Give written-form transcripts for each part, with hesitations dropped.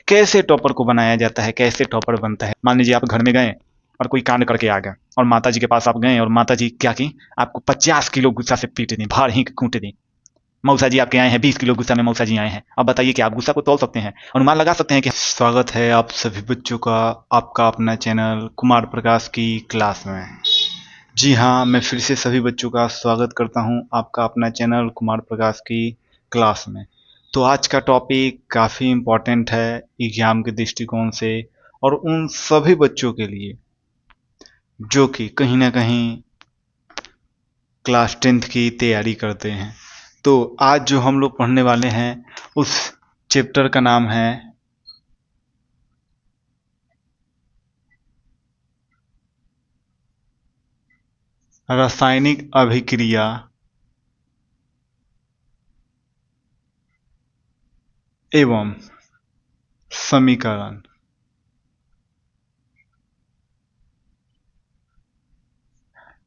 कैसे टॉपर को बनाया जाता है, कैसे टॉपर बनता है। मान लीजिए आप घर में गए और कोई कांड करके आ गए और माता जी के पास आप गए और माता जी क्या की, आपको 50 किलो गुस्सा से पीट दी, भाड़ ही कूट दी। मौसा जी आपके आए हैं 20 किलो गुस्सा में, मौसा जी आए हैं। अब बताइए कि आप गुस्सा को तौल सकते हैं, अनुमान लगा सकते हैं कि। स्वागत है आप सभी बच्चों का आपका अपना चैनल कुमार प्रकाश की क्लास में। जी हाँ, मैं फिर से सभी बच्चों का स्वागत करता हूँ आपका अपना चैनल कुमार प्रकाश की क्लास में। तो आज का टॉपिक काफ़ी इम्पोर्टेंट है एग्जाम के दृष्टिकोण से, और उन सभी बच्चों के लिए जो कि कहीं ना कहीं क्लास 10th की तैयारी करते हैं। तो आज जो हम लोग पढ़ने वाले हैं उस चैप्टर का नाम है रासायनिक अभिक्रिया एवं समीकरण।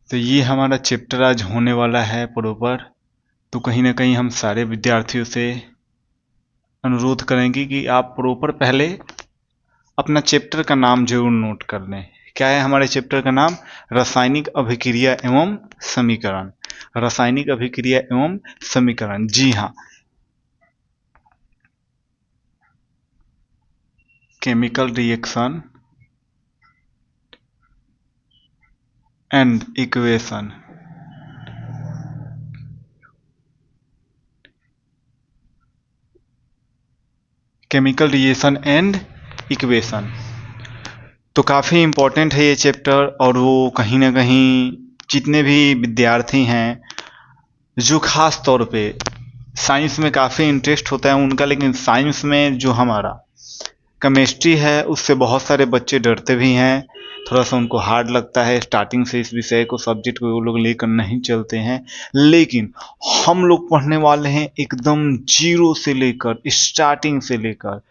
तो ये हमारा चैप्टर आज होने वाला है प्रॉपर। तो कहीं ना कहीं हम सारे विद्यार्थियों से अनुरोध करेंगे कि आप प्रॉपर पहले अपना चैप्टर का नाम जरूर नोट कर लें। क्या है हमारे चैप्टर का नाम? रासायनिक अभिक्रिया एवं समीकरण। रासायनिक अभिक्रिया एवं समीकरण, जी हाँ, chemical reaction and equation. Chemical reaction and equation तो काफ़ी इम्पोर्टेंट है ये चैप्टर। और वो कहीं ना कहीं जितने भी विद्यार्थी हैं जो खास तौर पे साइंस में काफ़ी इंटरेस्ट होता है उनका, लेकिन साइंस में जो हमारा केमिस्ट्री है उससे बहुत सारे बच्चे डरते भी हैं, थोड़ा सा उनको हार्ड लगता है। स्टार्टिंग से इस विषय को, सब्जेक्ट को वो लोग लेकर नहीं चलते हैं, लेकिन हम लोग पढ़ने वाले हैं एकदम जीरो से लेकर, स्टार्टिंग से लेकर,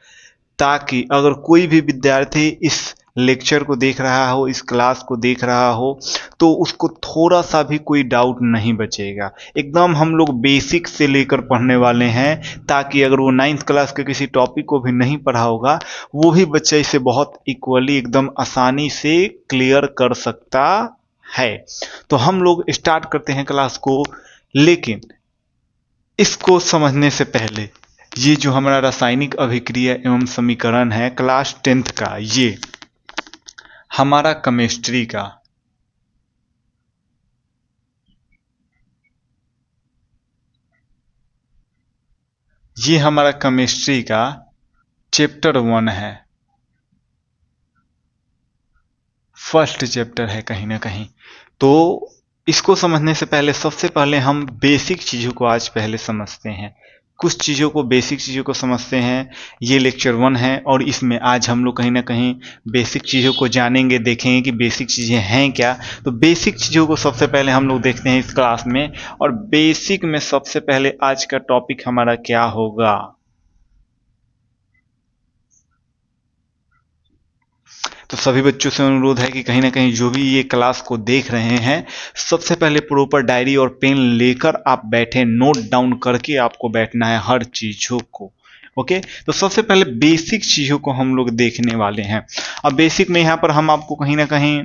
ताकि अगर कोई भी विद्यार्थी इस लेक्चर को देख रहा हो, इस क्लास को देख रहा हो, तो उसको थोड़ा सा भी कोई डाउट नहीं बचेगा। एकदम हम लोग बेसिक से लेकर पढ़ने वाले हैं, ताकि अगर वो 9th क्लास के किसी टॉपिक को भी नहीं पढ़ा होगा, वो भी बच्चा इसे बहुत इक्वली एकदम आसानी से क्लियर कर सकता है। तो हम लोग स्टार्ट करते हैं क्लास को, लेकिन इसको समझने से पहले ये जो हमारा रासायनिक अभिक्रिया एवं समीकरण है क्लास 10th का, ये हमारा केमिस्ट्री का चैप्टर 1 है, फर्स्ट चैप्टर है कहीं ना कहीं। तो इसको समझने से पहले सबसे पहले हम बेसिक चीज़ों को आज पहले समझते हैं, कुछ चीज़ों को, बेसिक चीज़ों को समझते हैं। ये लेक्चर 1 है और इसमें आज हम लोग कहीं ना कहीं बेसिक चीज़ों को जानेंगे, देखेंगे कि बेसिक चीज़ें हैं क्या। तो बेसिक चीज़ों को सबसे पहले हम लोग देखते हैं इस क्लास में। और बेसिक में सबसे पहले आज का टॉपिक हमारा क्या होगा? तो सभी बच्चों से अनुरोध है कि कहीं ना कहीं जो भी ये क्लास को देख रहे हैं, सबसे पहले प्रॉपर डायरी और पेन लेकर आप बैठे, नोट डाउन करके आपको बैठना है हर चीज़ों को। ओके, तो सबसे पहले बेसिक चीज़ों को हम लोग देखने वाले हैं। अब बेसिक में यहाँ पर हम आपको कहीं ना कहीं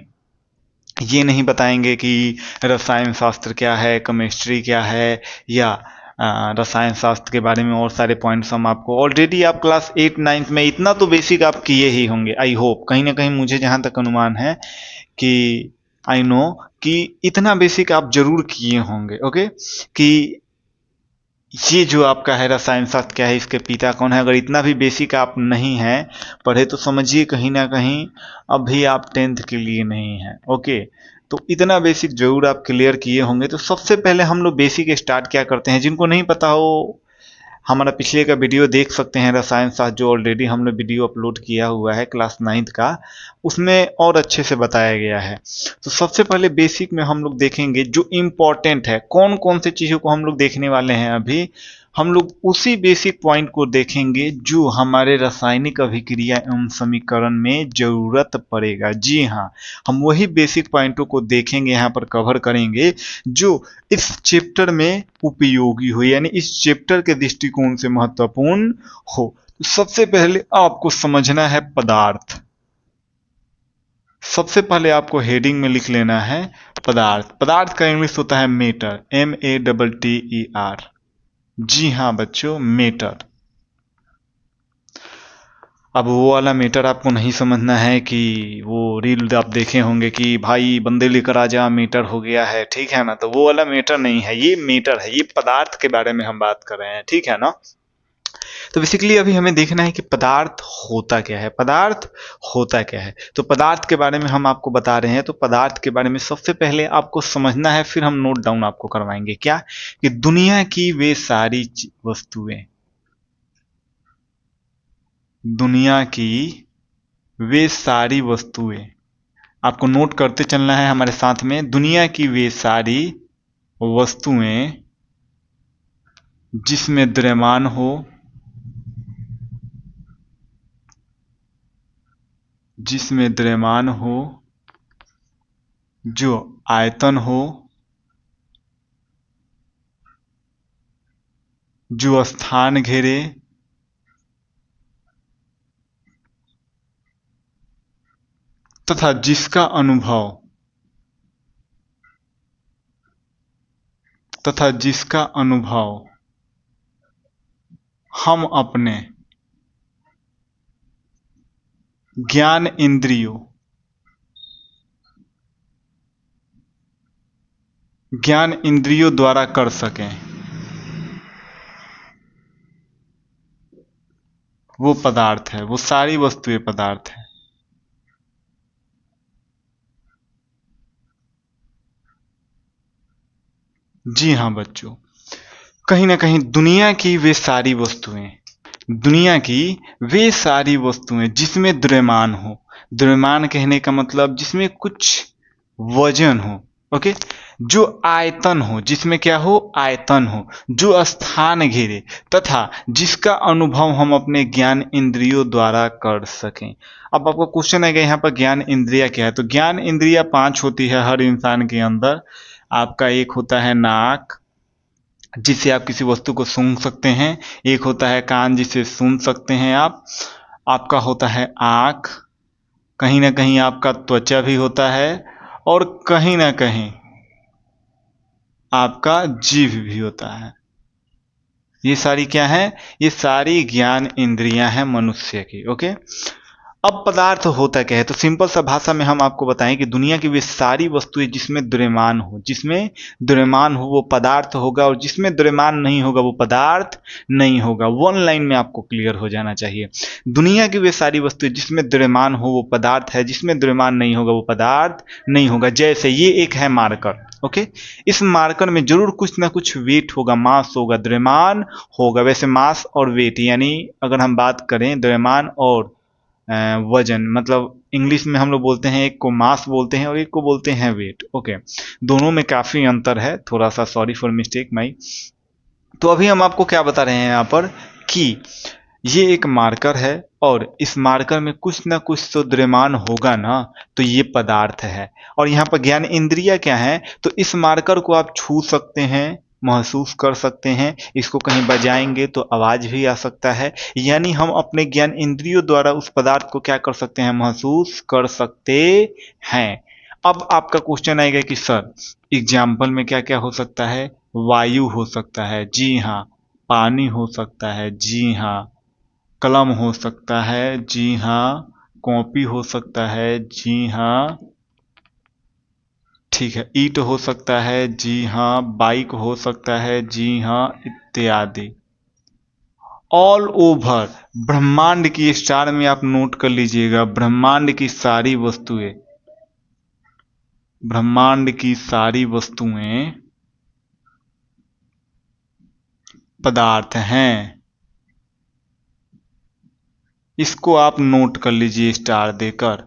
ये नहीं बताएंगे कि रसायन शास्त्र क्या है, केमिस्ट्री क्या है, या रसायन शास्त्र के बारे में और सारे पॉइंट्स हम आपको, ऑलरेडी आप क्लास 8 9th में इतना तो बेसिक आप किए ही होंगे। आई होप, कहीं ना कहीं मुझे जहाँ तक अनुमान है कि आई नो कि इतना बेसिक आप जरूर किए होंगे। ओके, कि ये जो आपका है रसायन शास्त्र क्या है, इसके पिता कौन है, अगर इतना भी बेसिक आप नहीं है पढ़े तो समझिए कहीं ना कहीं अभी आप 10th के लिए नहीं है। ओके, तो इतना बेसिक जरूर आप क्लियर किए होंगे। तो सबसे पहले हम लोग बेसिक स्टार्ट क्या करते हैं, जिनको नहीं पता हो हमारा पिछले का वीडियो देख सकते हैं, रसायन शास्त्र जो ऑलरेडी हमने वीडियो अपलोड किया हुआ है क्लास 9th का, उसमें और अच्छे से बताया गया है। तो सबसे पहले बेसिक में हम लोग देखेंगे जो इम्पोर्टेंट है, कौन कौन से चीज़ों को हम लोग देखने वाले हैं। अभी हम लोग उसी बेसिक पॉइंट को देखेंगे जो हमारे रासायनिक अभिक्रिया एवं समीकरण में जरूरत पड़ेगा। जी हाँ, हम वही बेसिक पॉइंटों को देखेंगे, यहाँ पर कवर करेंगे जो इस चैप्टर में उपयोगी हो, यानी इस चैप्टर के दृष्टिकोण से महत्वपूर्ण हो। सबसे पहले आपको समझना है पदार्थ। सबसे पहले आपको हेडिंग में लिख लेना है पदार्थ। पदार्थ का इंग्लिश होता है मेटर, METTER। जी हाँ बच्चों, मेटर। अब वो वाला मीटर आपको नहीं समझना है कि वो रील आप देखे होंगे कि भाई बंदे लेकर आ जा मीटर हो गया है, ठीक है ना। तो वो वाला मीटर नहीं है, ये मीटर है। ये पदार्थ के बारे में हम बात कर रहे हैं, ठीक है ना। तो बेसिकली अभी हमें देखना है कि पदार्थ होता क्या है। पदार्थ होता क्या है, तो पदार्थ के बारे में हम आपको बता रहे हैं। तो पदार्थ के बारे में सबसे पहले आपको समझना है, फिर हम नोट डाउन आपको करवाएंगे क्या, कि दुनिया की वे सारी वस्तुएं, दुनिया की वे सारी वस्तुएं, आपको नोट करते चलना है हमारे साथ में। दुनिया की वे सारी वस्तुएं जिसमें द्रव्यमान हो, जिसमें द्रव्यमान हो, जो आयतन हो, जो स्थान घेरे, तथा जिसका अनुभव, तथा जिसका अनुभव हम अपने ज्ञान इंद्रियों, ज्ञान इंद्रियों द्वारा कर सकें, वो पदार्थ है। वो सारी वस्तुएं पदार्थ है। जी हाँ बच्चों, कहीं ना कहीं दुनिया की वे सारी वस्तुएं, दुनिया की वे सारी वस्तुएं जिसमें द्रव्यमान हो। द्रव्यमान कहने का मतलब जिसमें कुछ वजन हो, ओके। जो आयतन हो, जिसमें क्या हो, आयतन हो, जो स्थान घेरे, तथा जिसका अनुभव हम अपने ज्ञान इंद्रियों द्वारा कर सकें। अब आपका क्वेश्चन है कि यहाँ पर ज्ञान इंद्रिया क्या है। तो ज्ञान इंद्रिया 5 होती है हर इंसान के अंदर। आपका एक होता है नाक, जिससे आप किसी वस्तु को सूंघ सकते हैं। एक होता है कान, जिससे सुन सकते हैं आप। आपका होता है आँख, कहीं ना कहीं आपका त्वचा भी होता है, और कहीं ना कहीं आपका जीभ भी होता है। ये सारी क्या है, ये सारी ज्ञान इंद्रियां हैं मनुष्य की, ओके। अब पदार्थ होता क्या है, तो सिंपल सा भाषा में हम आपको बताएं कि दुनिया की वे सारी वस्तुएं जिसमें द्रव्यमान हो, जिसमें द्रव्यमान हो वो पदार्थ होगा, और जिसमें द्रव्यमान नहीं होगा वो पदार्थ नहीं होगा। वन लाइन में आपको क्लियर हो जाना चाहिए। दुनिया की वे सारी वस्तुएं जिसमें द्रव्यमान हो वो पदार्थ है, जिसमें द्रव्यमान नहीं होगा वो पदार्थ नहीं होगा। जैसे ये एक है मार्कर, ओके। इस मार्कर में जरूर कुछ ना कुछ वेट होगा, मास होगा, द्रव्यमान होगा। वैसे मास और वेट, यानी अगर हम बात करें द्रव्यमान और वजन, मतलब इंग्लिश में हम लोग बोलते हैं, एक को मास बोलते हैं और एक को बोलते हैं वेट, ओके। दोनों में काफी अंतर है, थोड़ा सा सॉरी फॉर मिस्टेक माई। तो अभी हम आपको क्या बता रहे हैं यहाँ पर, कि ये एक मार्कर है, और इस मार्कर में कुछ ना कुछ तो द्रव्यमान होगा ना, तो ये पदार्थ है। और यहाँ पर ज्ञान इंद्रिया क्या है, तो इस मार्कर को आप छू सकते हैं, महसूस कर सकते हैं। इसको कहीं बजाएंगे तो आवाज भी आ सकता है, यानी हम अपने ज्ञान इंद्रियों द्वारा उस पदार्थ को क्या कर सकते हैं, महसूस कर सकते हैं। अब आपका क्वेश्चन आएगा कि सर एग्जाम्पल में क्या क्या हो सकता है। वायु हो सकता है, जी हाँ। पानी हो सकता है, जी हाँ। कलम हो सकता है, जी हाँ। कॉपी हो सकता है, जी हाँ। ठीक है, ईंट हो सकता है, जी हाँ। बाइक हो सकता है, जी हाँ, इत्यादि। ऑल ओवर ब्रह्मांड की स्टार में आप नोट कर लीजिएगा, ब्रह्मांड की सारी वस्तुएं, ब्रह्मांड की सारी वस्तुएं पदार्थ हैं। इसको आप नोट कर लीजिए स्टार देकर।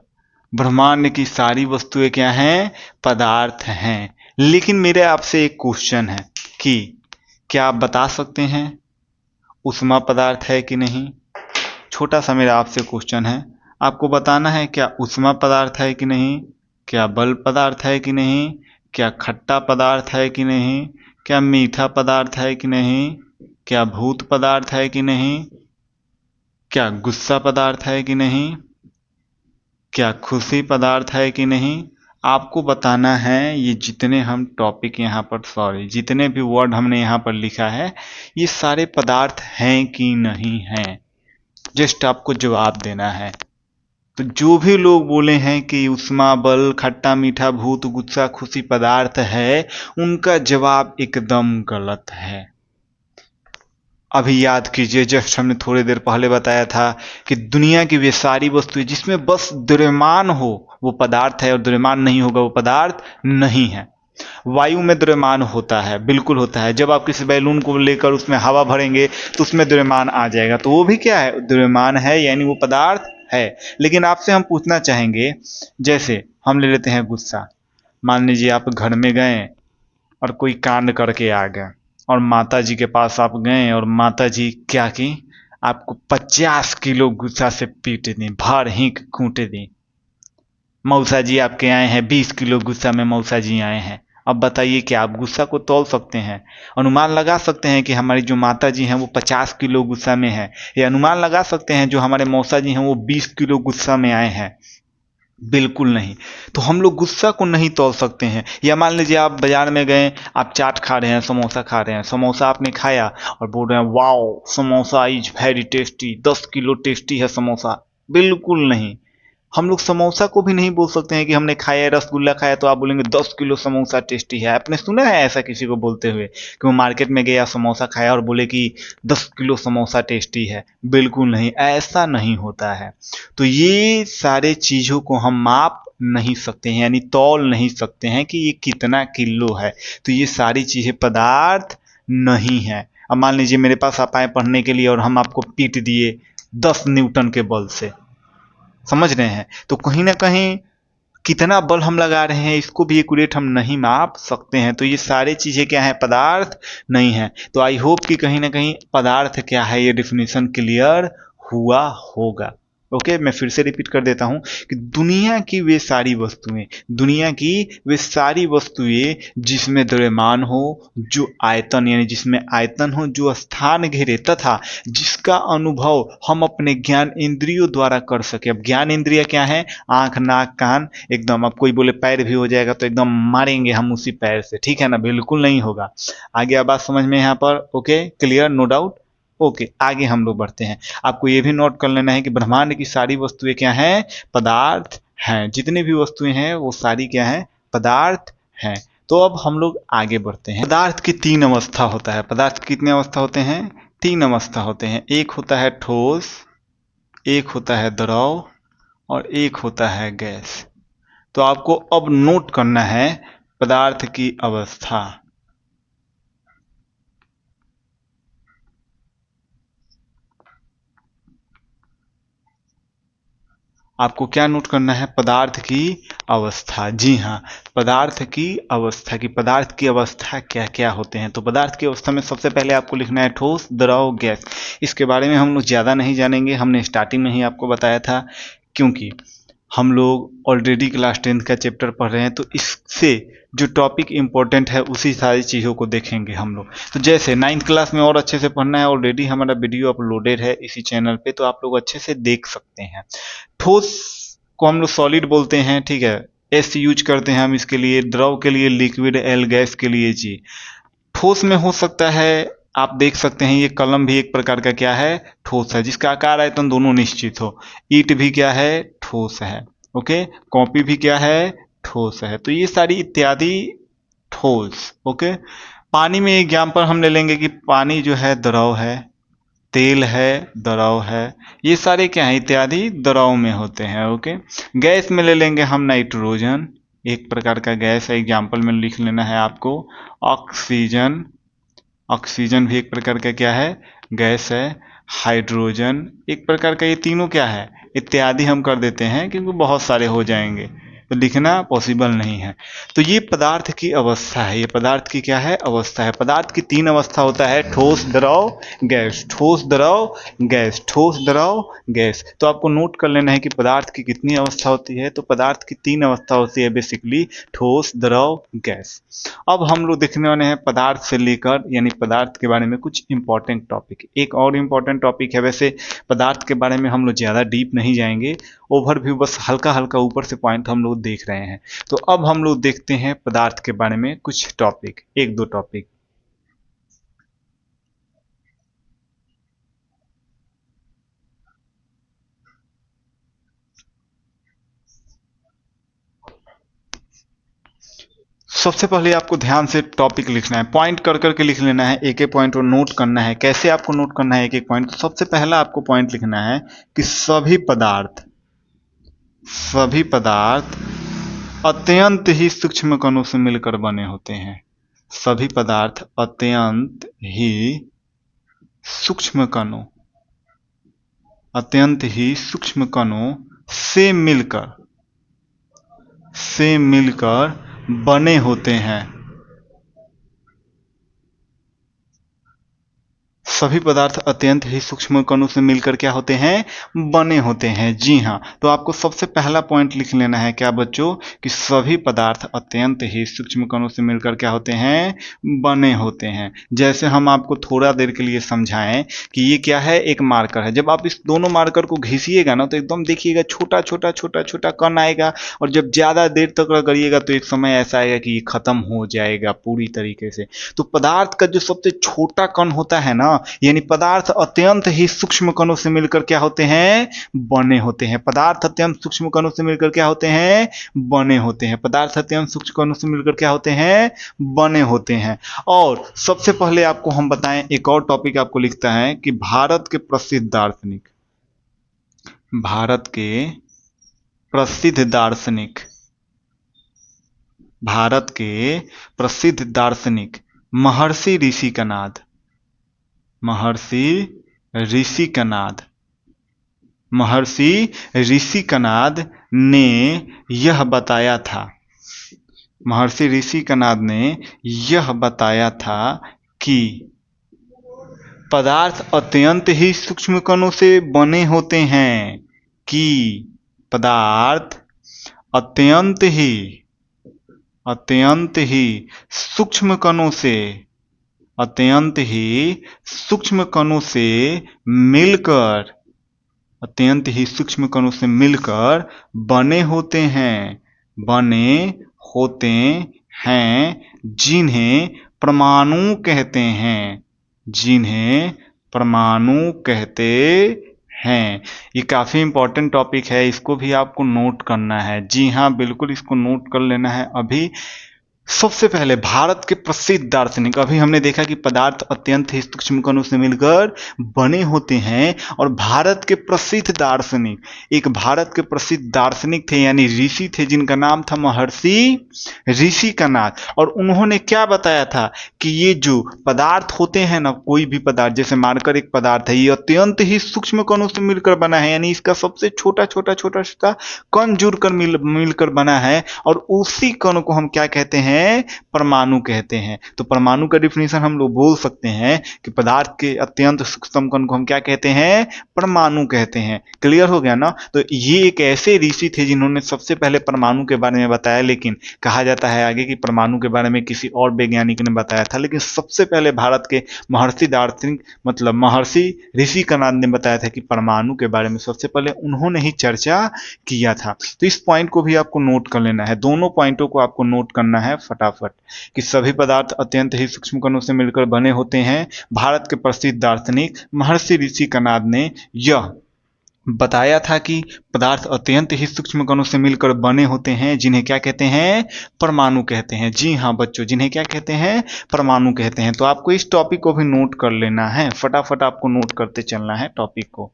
ब्रह्मांड की सारी वस्तुएं क्या हैं, पदार्थ हैं। लेकिन मेरे आपसे एक क्वेश्चन है कि क्या आप बता सकते हैं उष्मा पदार्थ है कि नहीं। छोटा सा मेरा आपसे क्वेश्चन है, आपको बताना है क्या उष्मा पदार्थ है कि नहीं, क्या बल पदार्थ है कि नहीं, क्या खट्टा पदार्थ है कि नहीं, क्या मीठा पदार्थ है कि नहीं, क्या भूत पदार्थ है कि नहीं। क्या गुस्सा पदार्थ है कि नहीं, क्या खुशी पदार्थ है कि नहीं, आपको बताना है। ये जितने हम टॉपिक यहाँ पर, सॉरी, जितने भी वर्ड हमने यहाँ पर लिखा है, ये सारे पदार्थ हैं कि नहीं हैं, जस्ट आपको जवाब देना है। तो जो भी लोग बोले हैं कि उष्मा, बल, खट्टा मीठा, भूत, गुस्सा, खुशी पदार्थ है, उनका जवाब एकदम गलत है। अभी याद कीजिए, जस्ट हमने थोड़ी देर पहले बताया था कि दुनिया की वे सारी वस्तुएं जिसमें बस द्रव्यमान हो वो पदार्थ है, और द्रव्यमान नहीं होगा वो पदार्थ नहीं है। वायु में द्रव्यमान होता है, बिल्कुल होता है। जब आप किसी बैलून को लेकर उसमें हवा भरेंगे तो उसमें द्रव्यमान आ जाएगा, तो वो भी क्या है, द्रव्यमान है, यानी वो पदार्थ है। लेकिन आपसे हम पूछना चाहेंगे, जैसे हम ले लेते हैं गुस्सा। मान लीजिए आप घर में गए और कोई कांड करके आ गए, और माता जी के पास आप गए, और माता जी क्या की, आपको 50 किलो गुस्सा से पीट दी, भर ही कूट दी। मौसा जी आपके आए हैं, 20 किलो गुस्सा में मौसा जी आए हैं। अब बताइए, क्या आप गुस्सा को तौल सकते हैं? अनुमान लगा सकते हैं कि हमारी जो माता जी हैं वो 50 किलो गुस्सा में है? ये अनुमान लगा सकते हैं जो हमारे मौसा जी हैं वो 20 किलो गुस्सा में आए हैं? बिल्कुल नहीं। तो हम लोग गुस्सा को नहीं तौल सकते हैं। या मान लीजिए आप बाजार में गए, आप चाट खा रहे हैं, समोसा खा रहे हैं, समोसा आपने खाया और बोल रहे हैं wow samosa is very tasty, 10 kilo tasty है समोसा। बिल्कुल नहीं। हम लोग समोसा को भी नहीं बोल सकते हैं कि हमने खाया है, रसगुल्ला खाया तो आप बोलेंगे 10 किलो समोसा टेस्टी है। आपने सुना है ऐसा किसी को बोलते हुए कि वो मार्केट में गया, समोसा खाया और बोले कि 10 किलो समोसा टेस्टी है? बिल्कुल नहीं, ऐसा नहीं होता है। तो ये सारे चीज़ों को हम माप नहीं सकते हैं, यानी तौल नहीं सकते हैं कि ये कितना किलो है। तो ये सारी चीज़ें पदार्थ नहीं है। अब मान लीजिए मेरे पास आप आए पढ़ने के लिए और हम आपको पीट दिए 10 न्यूटन के बल से, समझ रहे हैं? तो कहीं ना कहीं कितना बल हम लगा रहे हैं इसको भी एक्यूरेट हम नहीं माप सकते हैं। तो ये सारी चीजें क्या है, पदार्थ नहीं है। तो आई होप कि कहीं ना कहीं पदार्थ क्या है ये डिफिनीशन क्लियर हुआ होगा। ओके, मैं फिर से रिपीट कर देता हूं कि दुनिया की वे सारी वस्तुएं, दुनिया की वे सारी वस्तुएं जिसमें द्रव्यमान हो, जो आयतन यानी जिसमें आयतन हो, जो स्थान घेरे, तथा जिसका अनुभव हम अपने ज्ञान इंद्रियों द्वारा कर सके। अब ज्ञान इंद्रिया क्या है? आंख, नाक, कान। एकदम अब कोई बोले पैर भी हो जाएगा तो एकदम मारेंगे हम उसी पैर से, ठीक है ना? बिल्कुल नहीं होगा। आगे अब बात समझ में यहाँ पर? Okay, clear, no doubt. Okay, आगे हम लोग बढ़ते हैं। आपको ये भी नोट कर लेना है कि ब्रह्मांड की सारी वस्तुएं क्या हैं? पदार्थ हैं। जितनी भी वस्तुएं हैं वो सारी क्या हैं? पदार्थ हैं। तो अब हम लोग आगे बढ़ते हैं। पदार्थ की 3 अवस्था होता है। पदार्थ की कितने अवस्था होते हैं? 3 अवस्था होते हैं। एक होता है ठोस, एक होता है द्रव, और एक होता है गैस। तो आपको अब नोट करना है पदार्थ की अवस्था। आपको क्या नोट करना है? पदार्थ की अवस्था। जी हाँ, पदार्थ की अवस्था की, पदार्थ की अवस्था क्या क्या होते हैं? तो पदार्थ की अवस्था में सबसे पहले आपको लिखना है ठोस, द्रव, गैस। इसके बारे में हम लोग ज़्यादा नहीं जानेंगे, हमने स्टार्टिंग में ही आपको बताया था, क्योंकि हम लोग ऑलरेडी क्लास 10th का चैप्टर पढ़ रहे हैं। तो इससे जो टॉपिक इंपॉर्टेंट है उसी सारी चीज़ों को देखेंगे हम लोग। तो जैसे 9th क्लास में और अच्छे से पढ़ना है, ऑलरेडी हमारा वीडियो अपलोडेड है इसी चैनल पे, तो आप लोग अच्छे से देख सकते हैं। ठोस को हम लोग सॉलिड बोलते हैं, ठीक है, एस यूज करते हैं हम इसके लिए। द्रव के लिए लिक्विड, एल गैस के लिए जी। ठोस में हो सकता है, आप देख सकते हैं ये कलम भी एक प्रकार का क्या है? ठोस है, जिसका आकार आयतन दोनों निश्चित हो। ईंट भी क्या है? ठोस है। ओके, कॉपी भी क्या है? ठोस है। तो ये सारी इत्यादि ठोस। ओके, पानी में एग्जाम्पल हम ले लेंगे कि पानी जो है द्रव है, तेल है द्रव है, ये सारे क्या है? इत्यादि द्रव में होते हैं। ओके, गैस में ले लेंगे हम नाइट्रोजन, एक प्रकार का गैस है, एग्जाम्पल में लिख लेना है आपको। ऑक्सीजन, ऑक्सीजन भी एक प्रकार का क्या है? गैस है। हाइड्रोजन एक प्रकार का, ये तीनों क्या है? इत्यादि हम कर देते हैं क्योंकि बहुत सारे हो जाएंगे। तो लिखना पॉसिबल नहीं है। तो ये पदार्थ की अवस्था है, ये पदार्थ की क्या है, अवस्था है। पदार्थ की 3 अवस्था होता है, ठोस, द्रव, गैस। ठोस, द्रव, गैस, ठोस, द्रव, गैस। तो आपको नोट कर लेना है कि पदार्थ की कितनी अवस्था होती है। तो पदार्थ की 3 अवस्था होती है बेसिकली, ठोस, द्रव, गैस। अब हम लोग देखने वाले हैं पदार्थ से लेकर, यानी पदार्थ के बारे में कुछ इंपॉर्टेंट टॉपिक। एक और इंपॉर्टेंट टॉपिक है, वैसे पदार्थ के बारे में हम लोग ज़्यादा डीप नहीं जाएंगे, ओवरव्यू बस हल्का हल्का ऊपर से पॉइंट हम लोग देख रहे हैं। तो अब हम लोग देखते हैं पदार्थ के बारे में कुछ टॉपिक, एक दो टॉपिक। सबसे पहले आपको ध्यान से टॉपिक लिखना है, पॉइंट कर करके लिख लेना है, एक एक पॉइंट को नोट करना है। कैसे आपको नोट करना है एक एक पॉइंट? सबसे पहला आपको पॉइंट लिखना है कि सभी पदार्थ अत्यंत ही सूक्ष्म कणों से मिलकर बने होते हैं। सभी पदार्थ अत्यंत ही सूक्ष्म कणों अत्यंत ही सूक्ष्म कणों से मिलकर बने होते हैं। सभी पदार्थ अत्यंत ही सूक्ष्म कणों से मिलकर क्या होते हैं, बने होते हैं। जी हाँ, तो आपको सबसे पहला पॉइंट लिख लेना है क्या बच्चों, कि सभी पदार्थ अत्यंत ही सूक्ष्म कणों से मिलकर क्या होते हैं, बने होते हैं। जैसे हम आपको थोड़ा देर के लिए समझाएं कि ये क्या है, एक मार्कर है। जब आप इस दोनों मार्कर को घिसिएगा ना, तो एकदम देखिएगा छोटा छोटा छोटा छोटा कण आएगा, और जब ज्यादा देर तक रगड़िएगा तो एक समय ऐसा आएगा कि ये खत्म हो जाएगा पूरी तरीके से। तो पदार्थ का जो सबसे छोटा कण होता है ना, यानी पदार्थ अत्यंत ही सूक्ष्म कणों से मिलकर क्या होते हैं, बने होते हैं। पदार्थ अत्यंत सूक्ष्म कणों से मिलकर क्या होते हैं, बने होते हैं। पदार्थ अत्यंत सूक्ष्म कणों से मिलकर क्या होते हैं, बने होते हैं। और सबसे पहले आपको हम बताएं, एक और टॉपिक आपको लिखता है कि भारत के प्रसिद्ध दार्शनिक भारत के प्रसिद्ध दार्शनिक महर्षि महर्षि ऋषि कनाद ने यह बताया था महर्षि ऋषि कनाद ने यह बताया था कि पदार्थ अत्यंत ही सूक्ष्म कणों से बने होते हैं, कि पदार्थ अत्यंत ही सूक्ष्म कणों से मिलकर बने होते हैं, जिन्हें परमाणु कहते हैं। ये काफी इंपॉर्टेंट टॉपिक है, इसको भी आपको नोट करना है। जी हाँ, बिल्कुल इसको नोट कर लेना है। अभी सबसे पहले भारत के प्रसिद्ध दार्शनिक, अभी हमने देखा कि पदार्थ अत्यंत ही सूक्ष्म कणों से मिलकर बने होते हैं, और भारत के प्रसिद्ध दार्शनिक थे, यानी ऋषि थे, जिनका नाम था महर्षि ऋषि कनाद। और उन्होंने क्या बताया था कि ये जो पदार्थ होते हैं ना, कोई भी पदार्थ, जैसे मार्कर एक पदार्थ है, ये अत्यंत ही सूक्ष्म कणों से मिलकर बना है, यानी इसका सबसे छोटा छोटा छोटा छोटा कण जुड़कर मिलकर बना है, और उसी कण को हम क्या कहते हैं, परमाणु कहते हैं। तो परमाणु का डिफिनेशन हम लोग बोल सकते हैं कि पदार्थ के अत्यंत सूक्ष्म कण को हम क्या कहते हैं, परमाणु कहते हैं। क्लियर हो गया ना? तो ये एक ऐसे ऋषि थे जिन्होंने सबसे पहले परमाणु के बारे में बताया, लेकिन कहा जाता है आगे कि परमाणु के बारे में किसी और वैज्ञानिक ने बताया था, लेकिन सबसे पहले भारत के महर्षि दार्शनिक मतलब महर्षि ऋषि कनाद ने बताया था कि परमाणु के बारे में सबसे पहले उन्होंने ही चर्चा किया था। तो इस पॉइंट को भी आपको नोट कर लेना है, दोनों पॉइंटों को आपको नोट करना है फटाफट, कि सभी पदार्थ अत्यंत ही सूक्ष्म कणों से मिलकर बने होते हैं। भारत के प्रसिद्ध दार्शनिक महर्षि ऋषि कनाद ने यह बताया था कि पदार्थ अत्यंत ही सूक्ष्म कणों से मिलकर बने होते हैं, जिन्हें क्या कहते हैं, परमाणु कहते हैं। जी हाँ बच्चों, जिन्हें क्या कहते हैं, परमाणु कहते हैं। तो आपको इस टॉपिक को भी नोट कर लेना है, फटाफट आपको नोट करते चलना है टॉपिक को।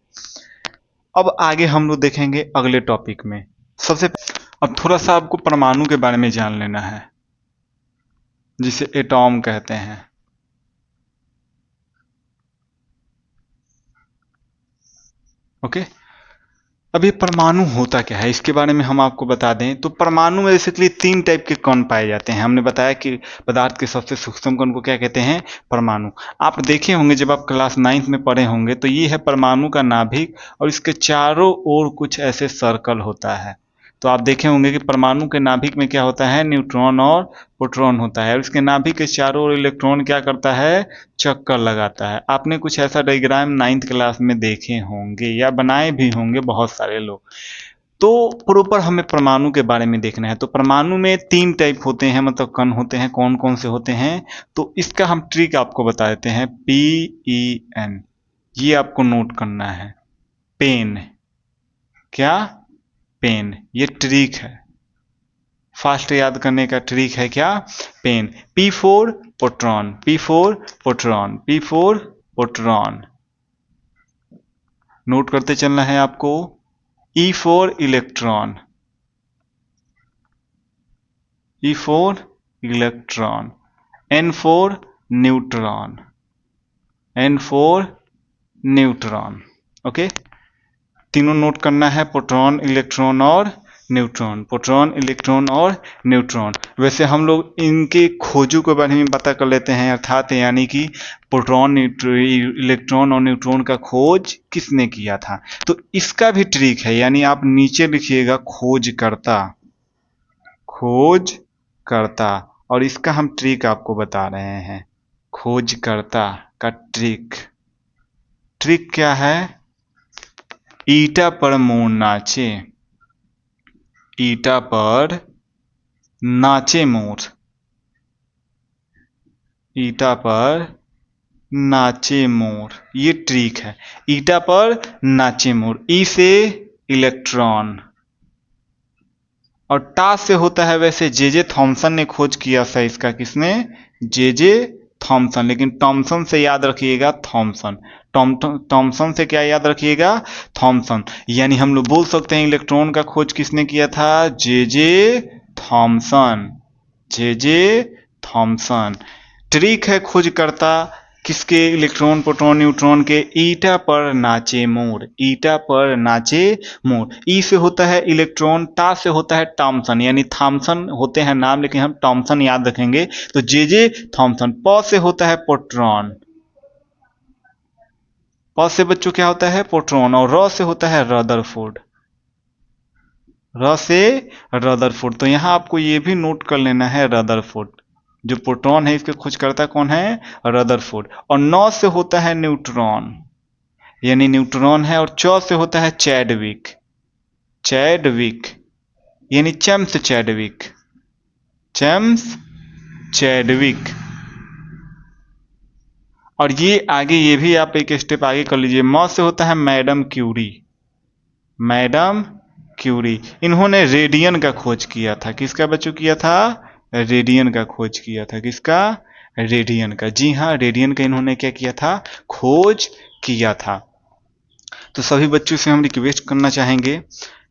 अब आगे हम लोग देखेंगे अगले टॉपिक में। अब थोड़ा सा आपको परमाणु के बारे में जान लेना है, जिसे एटॉम कहते हैं। ओके, अब ये परमाणु होता क्या है इसके बारे में हम आपको बता दें तो परमाणु में बेसिकली 3 टाइप के कण पाए जाते हैं। हमने बताया कि पदार्थ के सबसे सूक्ष्म कण को क्या कहते हैं, परमाणु। आप देखे होंगे जब आप क्लास 9th में पढ़े होंगे तो ये है परमाणु का नाभिक और इसके चारों ओर कुछ ऐसे सर्कल होता है। तो आप देखे होंगे कि परमाणु के नाभिक में क्या होता है, न्यूट्रॉन और प्रोटॉन होता है और इसके नाभिक के चारों ओर इलेक्ट्रॉन क्या करता है, चक्कर लगाता है। आपने कुछ ऐसा डायग्राम 9th क्लास में देखे होंगे या बनाए भी होंगे बहुत सारे लोग। तो प्रॉपर हमें परमाणु के बारे में देखना है। तो परमाणु में 3 टाइप होते हैं, मतलब कण होते हैं। कौन कौन से होते हैं, तो इसका हम ट्रिक आपको बता देते हैं। PEN, ये आपको नोट करना है। पेन, क्या, पेन, ये ट्रिक है। फास्ट याद करने का ट्रिक है क्या, pen. P4 proton, P4 proton, P4 proton, note करते चलना है आपको। E4 electron, E4 electron, N4 neutron, N4 neutron. Okay, तीनों नोट करना है, प्रोटॉन, इलेक्ट्रॉन और न्यूट्रॉन, प्रोटॉन, इलेक्ट्रॉन और न्यूट्रॉन। वैसे हम लोग इनके खोजों के बारे में पता कर लेते हैं, अर्थात यानी कि प्रोटॉन, इलेक्ट्रॉन और न्यूट्रॉन का खोज किसने किया था। तो इसका भी ट्रिक है, यानी आप नीचे लिखिएगा खोजकर्ता, खोजकर्ता, और इसका हम ट्रिक आपको बता रहे हैं। खोजकर्ता का ट्रिक, ट्रिक क्या है, ईटा पर मोर नाचे, ईटा पर नाचे मोर, ईटा पर नाचे मोर, ये ट्रिक है। ईटा पर नाचे मोर, ई से इलेक्ट्रॉन और टा से होता है वैसे जे थॉमसन ने खोज किया था इसका। किसने, जे थॉमसन, लेकिन थॉमसन से याद रखिएगा, थॉमसन, थॉमसन से क्या याद रखिएगा, थॉमसन। यानी हम लोग बोल सकते हैं इलेक्ट्रॉन का खोज किसने किया था, J Thomson, J Thomson. Trick है खोजकर्ता किसके, इलेक्ट्रॉन, प्रोटॉन, न्यूट्रॉन के। ईटा पर नाचे मोर, ईटा पर नाचे मोर, ई से होता है इलेक्ट्रॉन, टा से होता है थॉमसन, यानी थॉमसन होते हैं नाम, लेकिन हम थॉमसन याद रखेंगे। तो जे थॉमसन। प से होता है प्रोटॉन, प से बच्चों क्या होता है, प्रोटॉन, और र से होता है रदरफोर्ड, र से रदरफोर्ड। तो यहां आपको ये भी नोट कर लेना है, रदरफोर्ड। जो प्रोटॉन है इसके खोजकर्ता कौन है, रदरफोर्ड। और 9 से होता है न्यूट्रॉन, यानी न्यूट्रॉन है। और 4 से होता है चैडविक, चैडविक, यानी चेम्स चैडविक, चेम्स चैडविक। और ये आगे ये भी आप एक स्टेप आगे कर लीजिए। म से होता है मैडम क्यूरी, मैडम क्यूरी। इन्होंने रेडियन का खोज किया था। किसका बच्चों किया था, रेडियन का खोज किया था। किसका, रेडियन का। जी हाँ, रेडियन का इन्होंने क्या किया था, खोज किया था। तो सभी बच्चों से हम रिक्वेस्ट करना चाहेंगे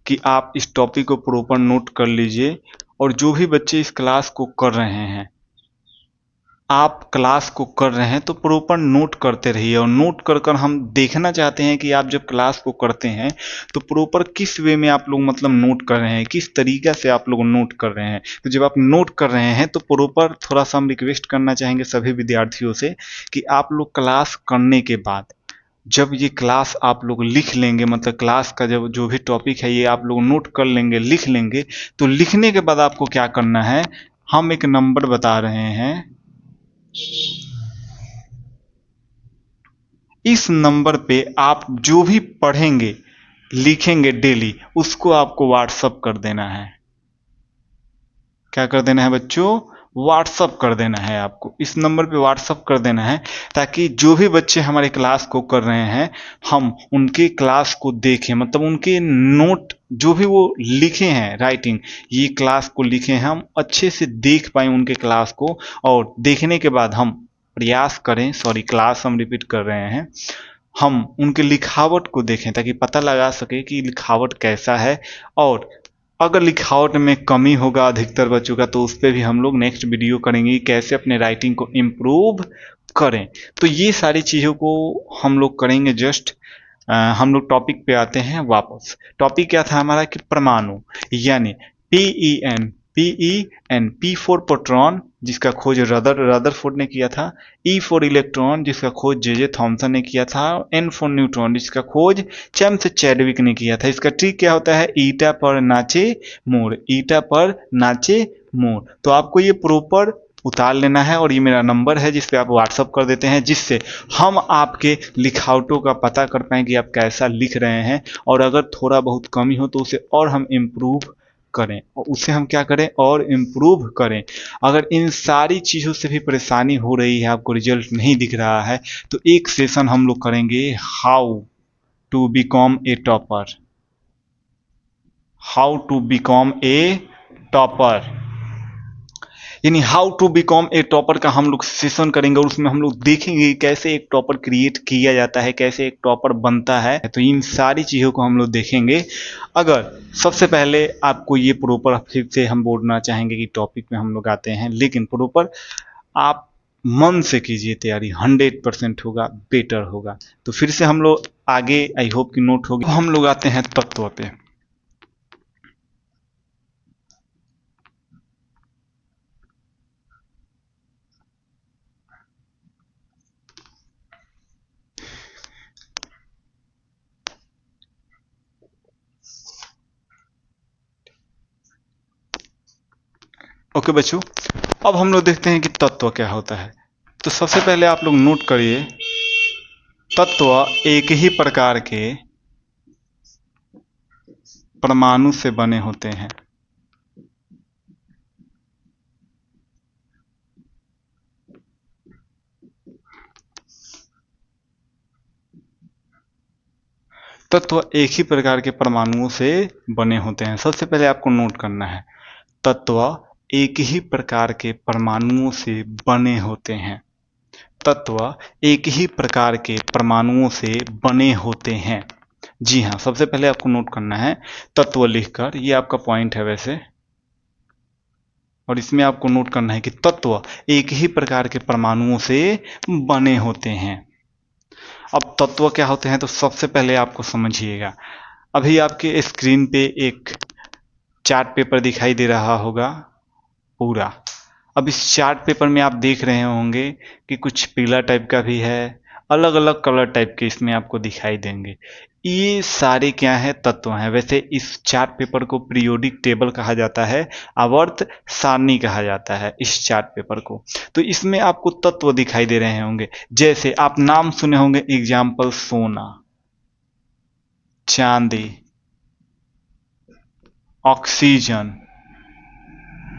कि आप इस टॉपिक को प्रॉपर नोट कर लीजिए। और जो भी बच्चे इस क्लास को कर रहे हैं, आप क्लास को कर रहे हैं तो प्रॉपर नोट करते रहिए। और नोट कर कर हम देखना चाहते हैं कि आप जब क्लास को करते हैं तो प्रॉपर किस वे में आप लोग मतलब नोट कर रहे हैं, किस तरीका से आप लोग नोट कर रहे हैं। तो जब आप नोट कर रहे हैं तो प्रॉपर थोड़ा सा हम रिक्वेस्ट करना चाहेंगे सभी विद्यार्थियों से कि आप लोग क्लास करने के बाद जब ये क्लास आप लोग लिख लेंगे, मतलब क्लास का जब जो भी टॉपिक है ये आप लोग नोट कर लेंगे, लिख लेंगे, तो लिखने के बाद आपको क्या करना है, हम एक नंबर बता रहे हैं, इस नंबर पे आप जो भी पढ़ेंगे, लिखेंगे डेली, उसको आपको व्हाट्सअप कर देना है। क्या कर देना है बच्चों, व्हाट्सअप कर देना है आपको। इस नंबर पे व्हाट्सअप कर देना है ताकि जो भी बच्चे हमारे क्लास को कर रहे हैं हम उनके क्लास को देखें, मतलब उनके नोट जो भी वो लिखे हैं, राइटिंग, ये क्लास को लिखे हैं, हम अच्छे से देख पाए उनके क्लास को। और देखने के बाद हम प्रयास करें, सॉरी क्लास हम रिपीट कर रहे हैं, हम उनके लिखावट को देखें ताकि पता लगा सके कि लिखावट कैसा है। और अगर लिखावट में कमी होगा अधिकतर बच्चों का तो उस पर भी हम लोग नेक्स्ट वीडियो करेंगे कैसे अपने राइटिंग को इम्प्रूव करें। तो ये सारी चीज़ों को हम लोग करेंगे जस्ट हम लोग टॉपिक पे आते हैं वापस। टॉपिक क्या था हमारा कि परमाणु, यानी पी फॉर प्रोटॉन जिसका खोज रदरफोर्ड ने किया था, ई फॉर इलेक्ट्रॉन जिसका खोज जे थॉमसन ने किया था, एन फॉर न्यूट्रॉन जिसका खोज चैम्स चैडविक ने किया था। इसका ट्रिक क्या होता है, ईटा पर नाचे मोर, ईटा पर नाचे मोर। तो आपको ये प्रॉपर उतार लेना है और ये मेरा नंबर है जिस पे आप व्हाट्सअप कर देते हैं, जिससे हम आपके लिखावटों का पता कर पाएँ कि आप कैसा लिख रहे हैं, और अगर थोड़ा बहुत कमी हो तो उसे और हम इम्प्रूव करें, और उसे हम क्या करें और इम्प्रूव करें। अगर इन सारी चीज़ों से भी परेशानी हो रही है, आपको रिजल्ट नहीं दिख रहा है, तो एक सेशन हम लोग करेंगे how to become a topper, how to become a topper, यानी how to become a topper का हम लोग सेशन करेंगे, और उसमें हम लोग देखेंगे कैसे एक टॉपर क्रिएट किया जाता है, कैसे एक टॉपर बनता है। तो इन सारी चीज़ों को हम लोग देखेंगे। अगर सबसे पहले आपको ये प्रॉपर फिर से हम बोलना चाहेंगे कि टॉपिक में हम लोग आते हैं, लेकिन प्रॉपर आप मन से कीजिए तैयारी, 100% होगा, बेटर होगा। तो फिर से हम लोग आगे, आई होप कि नोट होगी। हम लोग आते हैं तत्व पे। ओके बच्चों, अब हम लोग देखते हैं कि तत्व क्या होता है। तो सबसे पहले आप लोग नोट करिए, तत्व एक ही प्रकार के परमाणु से बने होते हैं। तत्व एक ही प्रकार के परमाणुओं से बने होते हैं। सबसे पहले आपको नोट करना है, तत्व एक ही प्रकार के परमाणुओं से बने होते हैं। तत्व एक ही प्रकार के परमाणुओं से बने होते हैं। जी हाँ, सबसे पहले आपको नोट करना है तत्व लिखकर, ये आपका पॉइंट है वैसे, और इसमें आपको नोट करना है कि तत्व एक ही प्रकार के परमाणुओं से बने होते हैं। अब तत्व क्या होते हैं तो सबसे पहले आपको समझिएगा। अभी आपके स्क्रीन पे एक चार्ट पेपर दिखाई दे रहा होगा पूरा। अब इस चार्ट पेपर में आप देख रहे होंगे कि कुछ पीला टाइप का भी है, अलग अलग कलर टाइप के इसमें आपको दिखाई देंगे। ये सारे क्या है, तत्व हैं। वैसे इस चार्ट पेपर को पीरियोडिक टेबल कहा जाता है, आवर्त सारणी कहा जाता है इस चार्ट पेपर को। तो इसमें आपको तत्व दिखाई दे रहे होंगे, जैसे आप नाम सुने होंगे, एग्जाम्पल सोना, चांदी, ऑक्सीजन,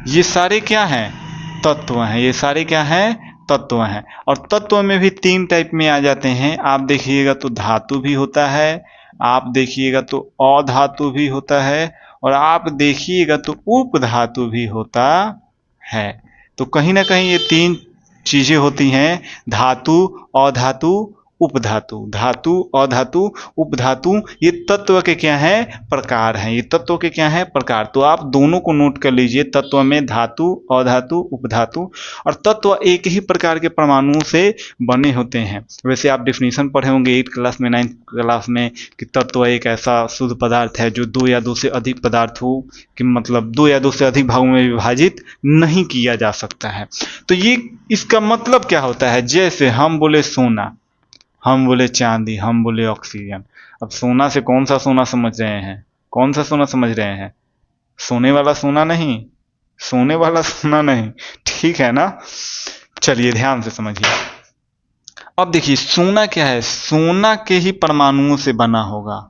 ये सारे क्या हैं, तत्व हैं। ये सारे क्या हैं, तत्व हैं। और तत्व में भी तीन टाइप में आ जाते हैं। आप देखिएगा तो धातु भी होता है, आप देखिएगा तो अधातु भी होता है, और आप देखिएगा तो उपधातु भी होता है। तो कहीं ना कहीं ये तीन चीजें होती हैं, धातु, अधातु, उपधातु। धातु, अधातु, उपधातु, ये तत्व के क्या हैं, प्रकार हैं। ये तत्व के क्या हैं, प्रकार। तो आप दोनों को नोट कर लीजिए, तत्व में धातु, अधातु, उपधातु, और तत्व एक ही प्रकार के परमाणुओं से बने होते हैं। वैसे आप डेफिनेशन पढ़े होंगे 8th क्लास में, 9th क्लास में, कि तत्व एक ऐसा शुद्ध पदार्थ है जो दो या दो से अधिक पदार्थों कि मतलब दो या दो से अधिक भागों में विभाजित नहीं किया जा सकता है। तो ये इसका मतलब क्या होता है, जैसे हम बोले सोना, हम बोले चांदी, हम बोले ऑक्सीजन। अब सोना से कौन सा सोना समझ रहे हैं, कौन सा सोना समझ रहे हैं, सोने वाला सोना नहीं, सोने वाला सोना नहीं, ठीक है ना। चलिए ध्यान से समझिए। अब देखिए सोना क्या है, सोना के ही परमाणुओं से बना होगा।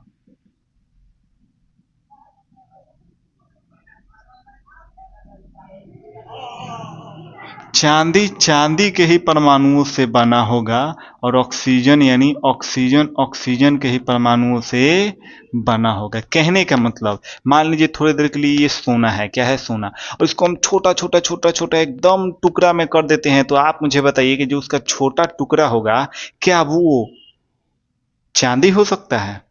चांदी, चांदी के ही परमाणुओं से बना होगा, और ऑक्सीजन यानी ऑक्सीजन, ऑक्सीजन के ही परमाणुओं से बना होगा। कहने का मतलब, मान लीजिए थोड़ी देर के लिए ये सोना है, क्या है, सोना, और इसको हम छोटा छोटा छोटा छोटा एकदम टुकड़ा में कर देते हैं, तो आप मुझे बताइए कि जो उसका छोटा टुकड़ा होगा, क्या वो चांदी हो सकता है,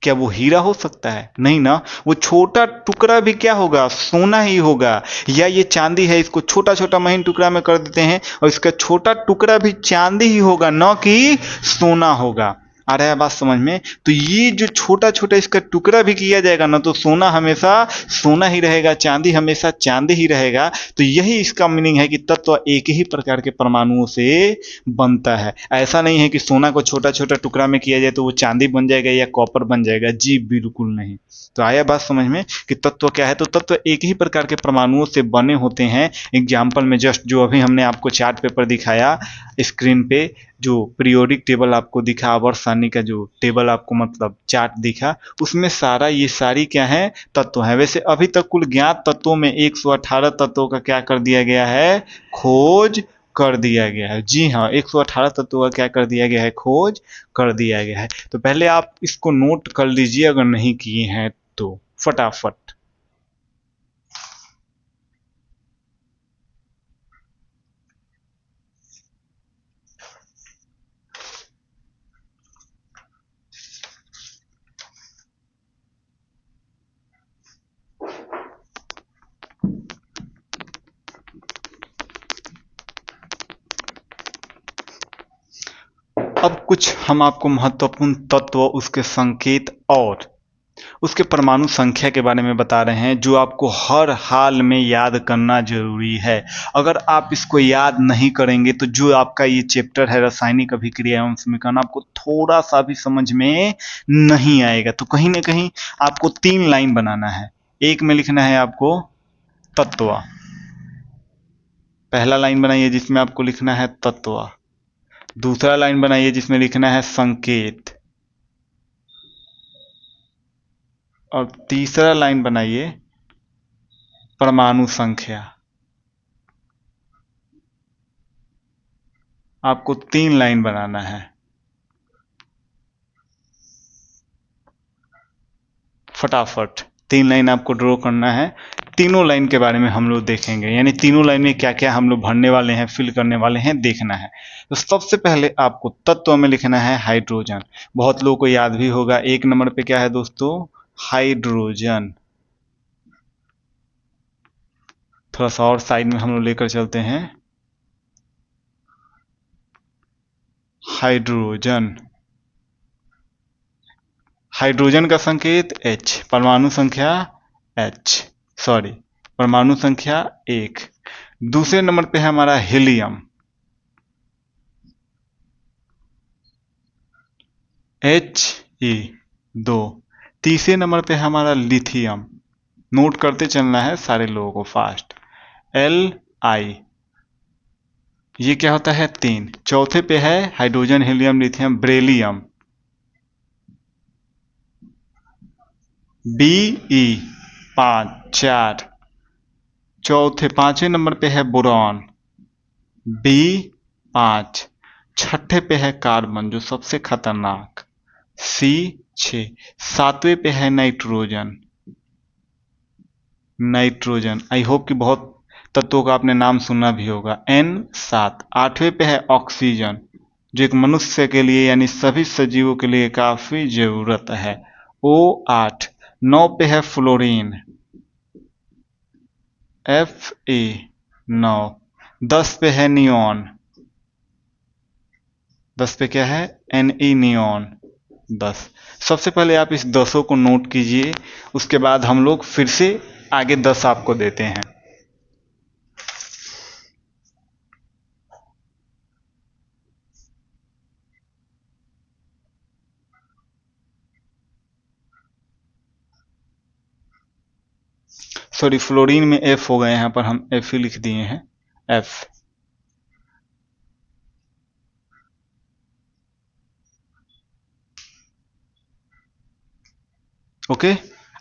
क्या वो हीरा हो सकता है, नहीं ना। वो छोटा टुकड़ा भी क्या होगा, सोना ही होगा। या ये चांदी है, इसको छोटा छोटा महीन टुकड़ा में कर देते हैं, और इसका छोटा टुकड़ा भी चांदी ही होगा, न कि सोना होगा। आ रहा है बात समझ में? तो ये जो छोटा छोटा इसका टुकड़ा भी किया जाएगा ना, तो सोना हमेशा सोना ही रहेगा, चांदी हमेशा चांदी ही रहेगा। तो यही इसका मीनिंग है कि तत्व एक ही प्रकार के परमाणुओं से बनता है। ऐसा नहीं है कि सोना को छोटा छोटा टुकड़ा में किया जाए तो वो चांदी बन जाएगा या कॉपर बन जाएगा, जी बिल्कुल नहीं। तो आया बात समझ में कि तत्व क्या है? तो तत्व एक ही प्रकार के परमाणुओं से बने होते हैं। एग्जाम्पल में जस्ट जो अभी हमने आपको चार्ट पेपर दिखाया स्क्रीन पे, जो पीरियोडिक टेबल आपको दिखा, आवर्त सारणी का जो टेबल आपको मतलब चार्ट दिखा, उसमें सारा ये सारी क्या है? तत्व है। वैसे अभी तक कुल ज्ञात तत्वों में 118 तत्वों का क्या कर दिया गया है? खोज कर दिया गया है। जी हाँ, 118 तत्वों का क्या कर दिया गया है? खोज कर दिया गया है। तो पहले आप इसको नोट कर लीजिए अगर नहीं किए हैं तो, फटाफट। अब कुछ हम आपको महत्वपूर्ण तत्व, उसके संकेत और उसके परमाणु संख्या के बारे में बता रहे हैं, जो आपको हर हाल में याद करना जरूरी है। अगर आप इसको याद नहीं करेंगे तो जो आपका ये चैप्टर है रासायनिक अभिक्रिया एवं समीकरण, आपको थोड़ा सा भी समझ में नहीं आएगा। तो कहीं ना कहीं आपको 3 लाइन बनाना है। एक में लिखना है आपको तत्व, पहला लाइन बनाइए जिसमें आपको लिखना है तत्व। दूसरा लाइन बनाइए जिसमें लिखना है संकेत, और तीसरा लाइन बनाइए परमाणु संख्या। आपको 3 लाइन बनाना है। फटाफट 3 लाइन आपको ड्रॉ करना है। तीनों लाइन के बारे में हम लोग देखेंगे, यानी तीनों लाइन में क्या क्या हम लोग भरने वाले हैं, फिल करने वाले हैं, देखना है। तो सबसे पहले आपको तत्व में लिखना है हाइड्रोजन। बहुत लोगों को याद भी होगा, 1 नंबर पे क्या है दोस्तों? हाइड्रोजन। थोड़ा सा और साइड में हम लोग लेकर चलते हैं। हाइड्रोजन, हाइड्रोजन का संकेत H, परमाणु संख्या H, सॉरी परमाणु संख्या 1। दूसरे नंबर पे है हमारा हीलियम, He 2। तीसरे नंबर पे है हमारा लिथियम, नोट करते चलना है सारे लोगों को फास्ट, Li। ये क्या होता है? 3। चौथे पे है hydrogen helium lithium beryllium, Be 5 4। चौथे 5वें नंबर पे है बोरॉन, B5। छठे पे है कार्बन जो सबसे खतरनाक, C6। 7वें पे है नाइट्रोजन, नाइट्रोजन आई होप कि बहुत तत्वों का आपने नाम सुना भी होगा, N7। 8वें पे है ऑक्सीजन जो एक मनुष्य के लिए यानी सभी सजीवों के लिए काफी जरूरत है, O8। 9 पे है फ्लोरीन, Fe9। 10 पे है नियॉन, 10 पे क्या है? Ne, neon 10। सबसे पहले आप इस 10 को नोट कीजिए, उसके बाद हम लोग फिर से आगे 10 आपको देते हैं। सॉरी, फ्लोरीन में F हो गए, यहाँ पर हम F ही लिख दिए हैं, F। ओके,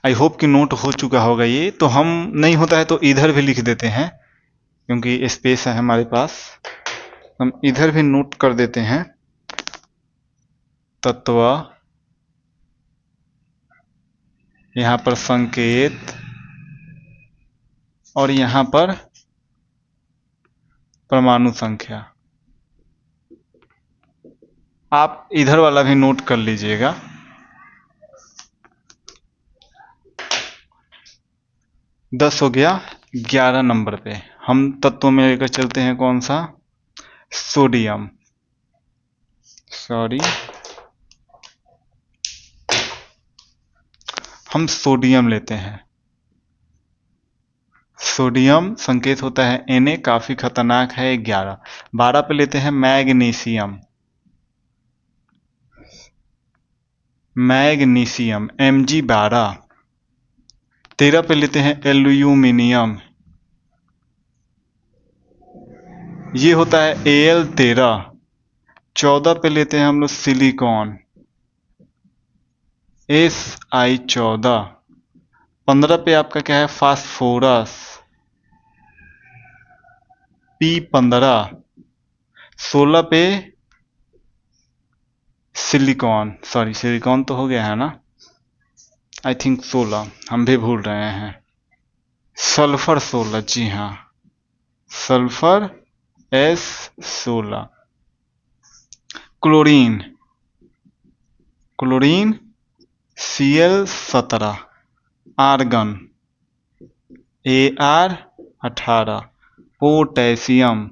आई होप कि नोट हो चुका होगा ये। तो हम नहीं होता है तो इधर भी लिख देते हैं, क्योंकि स्पेस है हमारे पास, हम इधर भी नोट कर देते हैं तत्व, यहाँ पर संकेत, और यहाँ पर परमाणु संख्या। आप इधर वाला भी नोट कर लीजिएगा। दस हो गया। 11 नंबर पे हम तत्वों में लेकर चलते हैं कौन सा? सोडियम, सॉरी हम सोडियम लेते हैं। सोडियम संकेत होता है Na, काफी खतरनाक है 11। 12 पे लेते हैं मैग्नीशियम। Magnesium Mg12। 13 पे लेते हैं एल्यूमिनियम, ये होता है Al13। 14 पे लेते हैं हम लोग सिलिकॉन, Si14। 15 पे आपका क्या है, फास्फोरस, P15। 16 पे सिलिकॉन, सॉरी सिलिकॉन तो हो गया है ना, आई थिंक 16, हम भी भूल रहे हैं। सल्फर 16, जी हाँ, sulphur S16। Chlorine, chlorine Cl17। Argon Ar18। Potassium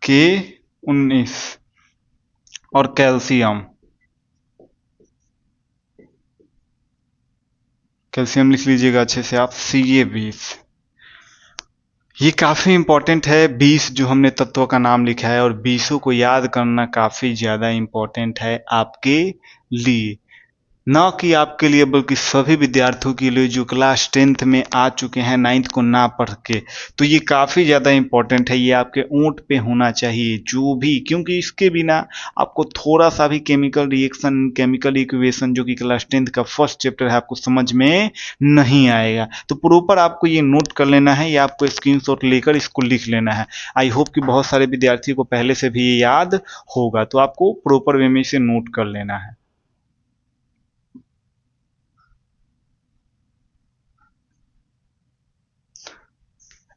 K19। और कैल्शियम, कैल्शियम लिख लीजिएगा अच्छे से आप, Ca20। ये काफी इंपॉर्टेंट है, 20 जो हमने तत्वों का नाम लिखा है, और 20 को याद करना काफी ज्यादा इंपॉर्टेंट है आपके लिए, ना कि आपके लिए बल्कि सभी विद्यार्थियों के लिए जो क्लास 10th में आ चुके हैं 9th को ना पढ़ के। तो ये काफ़ी ज़्यादा इंपॉर्टेंट है, ये आपके ऊँट पे होना चाहिए जो भी, क्योंकि इसके बिना आपको थोड़ा सा भी केमिकल रिएक्शन, केमिकल इक्वेशन जो कि क्लास 10th का फर्स्ट चैप्टर है आपको समझ में नहीं आएगा। तो प्रॉपर आपको ये नोट कर लेना है, या आपको स्क्रीनशॉट लेकर इसको लिख लेना है। आई होप कि बहुत सारे विद्यार्थी को पहले से भी ये याद होगा, तो आपको प्रॉपर वे में इसे नोट कर लेना है।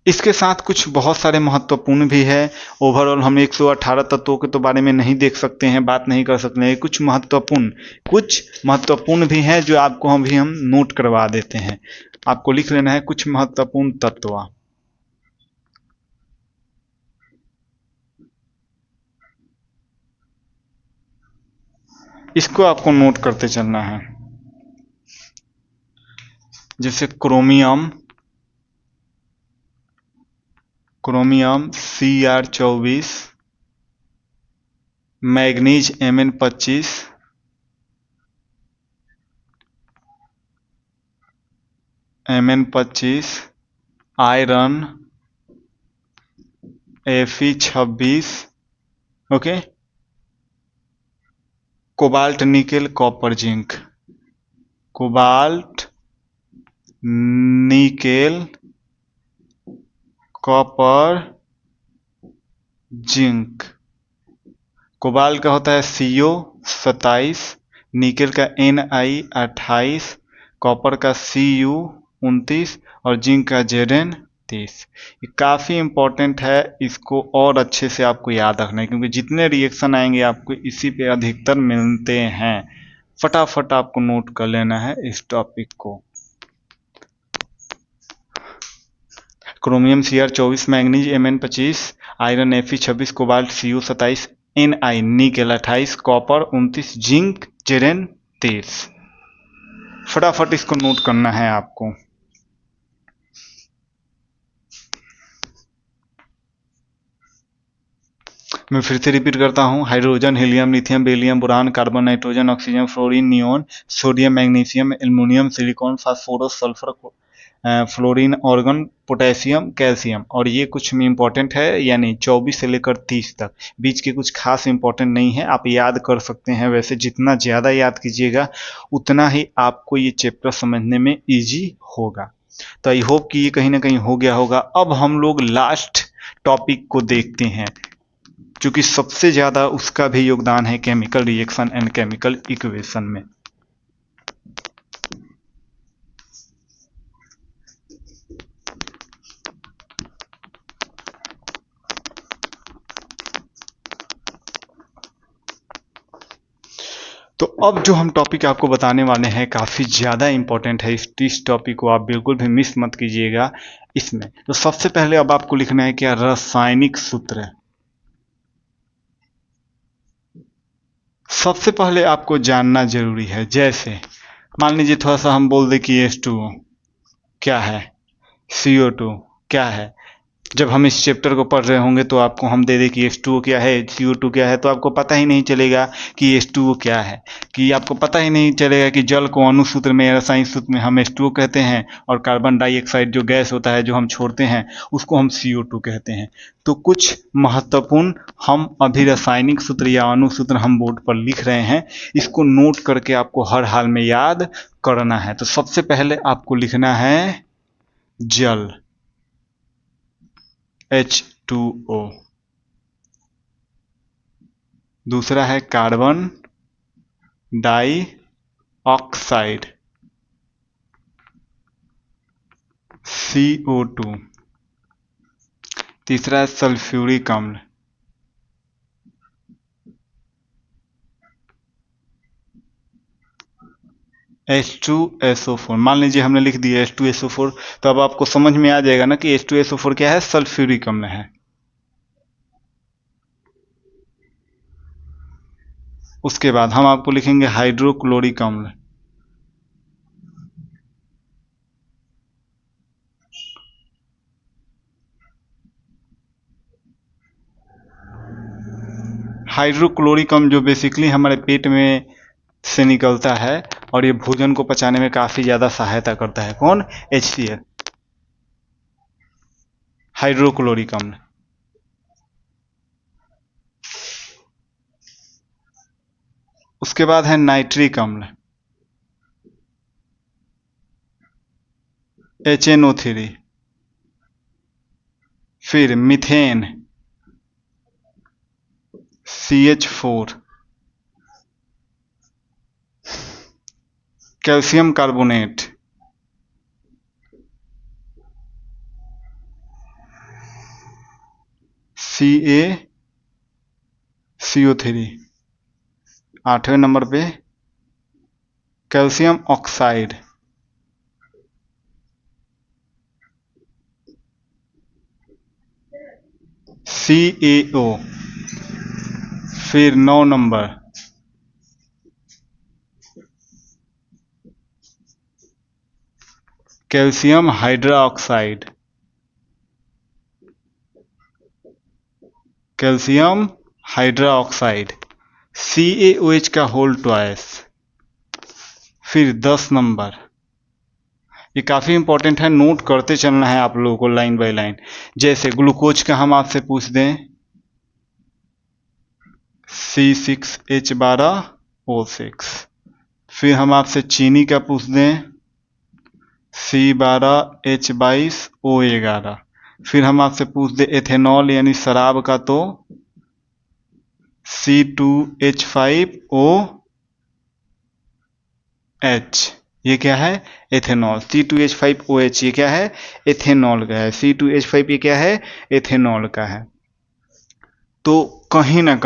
इसके साथ कुछ बहुत सारे महत्वपूर्ण भी है। ओवरऑल हम 118 तत्वों के तो बारे में नहीं देख सकते हैं, बात नहीं कर सकते हैं। कुछ महत्वपूर्ण भी हैं जो आपको हम नोट करवा देते हैं। आपको लिख लेना है कुछ महत्वपूर्ण तत्व। इसको आपको नोट करते चलना है, जैसे chromium, Cr24, manganese Mn25, iron Fe26, okay, cobalt nickel copper zinc, cobalt nickel copper zinc. Cobalt का होता है CO27, निकेल का Ni28, कॉपर का Cu29 और जिंक का Zn30। ये काफ़ी इंपॉर्टेंट है, इसको और अच्छे से आपको याद रखना है, क्योंकि जितने रिएक्शन आएंगे आपको इसी पे अधिकतर मिलते हैं। फटाफट आपको नोट कर लेना है इस टॉपिक को। Chromium Cr24, manganese Mn25, iron Fe26, cobalt Cu27, Ni nickel 28, copper 29, zinc Zn30। फटाफट इसको नोट करना है आपको। मैं फिर से रिपीट करता हूँ, hydrogen, helium, lithium, beryllium, boron, carbon, nitrogen, oxygen, fluorine, neon, sodium, magnesium, aluminium, silicon, phosphorus, sulphur, fluorine, organ, potassium, calcium. और ये कुछ में इंपॉर्टेंट है, यानी 24 से लेकर 30 तक। बीच के कुछ खास इंपॉर्टेंट नहीं है, आप याद कर सकते हैं। वैसे जितना ज़्यादा याद कीजिएगा उतना ही आपको ये चैप्टर समझने में ईजी होगा। तो आई होप कि ये कहीं ना कहीं हो गया होगा। अब हम लोग लास्ट टॉपिक को देखते हैं, क्योंकि सबसे ज़्यादा उसका भी योगदान है chemical reaction and chemical equation में। तो अब जो हम टॉपिक आपको बताने वाले हैं काफ़ी ज़्यादा इंपॉर्टेंट है, इस टॉपिक को आप बिल्कुल भी मिस मत कीजिएगा इसमें। तो सबसे पहले अब आपको लिखना है क्या, रासायनिक सूत्र। सबसे पहले आपको जानना जरूरी है, जैसे मान लीजिए थोड़ा सा हम बोल दें कि H2O क्या है, CO2 क्या है। जब हम इस चैप्टर को पढ़ रहे होंगे तो आपको हम दे दें कि H2O क्या है, CO2 क्या है, तो आपको पता ही नहीं चलेगा कि H2O क्या है, कि आपको पता ही नहीं चलेगा कि जल को अणुसूत्र में या रासायनिक सूत्र में हम H2O कहते हैं और कार्बन डाइऑक्साइड जो गैस होता है जो हम छोड़ते हैं उसको हम CO2 कहते हैं। तो कुछ महत्वपूर्ण हम अभी रासायनिक सूत्र या अणुसूत्र हम बोर्ड पर लिख रहे हैं, इसको नोट करके आपको हर हाल में याद करना है। तो सबसे पहले आपको लिखना है जल H2O, दूसरा है कार्बन डाइऑक्साइड CO2, तीसरा है सल्फ्यूरिक अम्ल H2SO4। मान लीजिए हमने लिख दिया H2SO4, तो अब आपको समझ में आ जाएगा ना कि H2SO4 क्या है, सल्फ्यूरिक अम्ल है। उसके बाद हम आपको लिखेंगे हाइड्रोक्लोरिक अम्ल, हाइड्रोक्लोरिक अम्ल जो बेसिकली हमारे पेट में से निकलता है और ये भोजन को पचाने में काफी ज्यादा सहायता करता है। कौन? HCl, हाइड्रोक्लोरिक अम्ल। उसके बाद है नाइट्रिक अम्ल HNO3, फिर methane CH4, calcium carbonate CaCO3, आठवें नंबर पे कैल्शियम ऑक्साइड CaO, फिर 9 number calcium hydroxide, calcium hydroxide CaOH का होल ट्वाइस। फिर 10 नंबर, ये काफी इंपॉर्टेंट है, नोट करते चलना है आप लोगों को लाइन बाय लाइन। जैसे ग्लूकोज का हम आपसे पूछ दें C6H12O6, फिर हम आपसे चीनी का पूछ दें C12H22O11, फिर हम आपसे पूछ दें एथेनॉल यानी शराब का तो C2H5OH, ये क्या है? एथेनॉल। C2H5OH ये क्या है? एथेनॉल का है। C2H5 ये क्या है? एथेनॉल का है। तो कहीं ना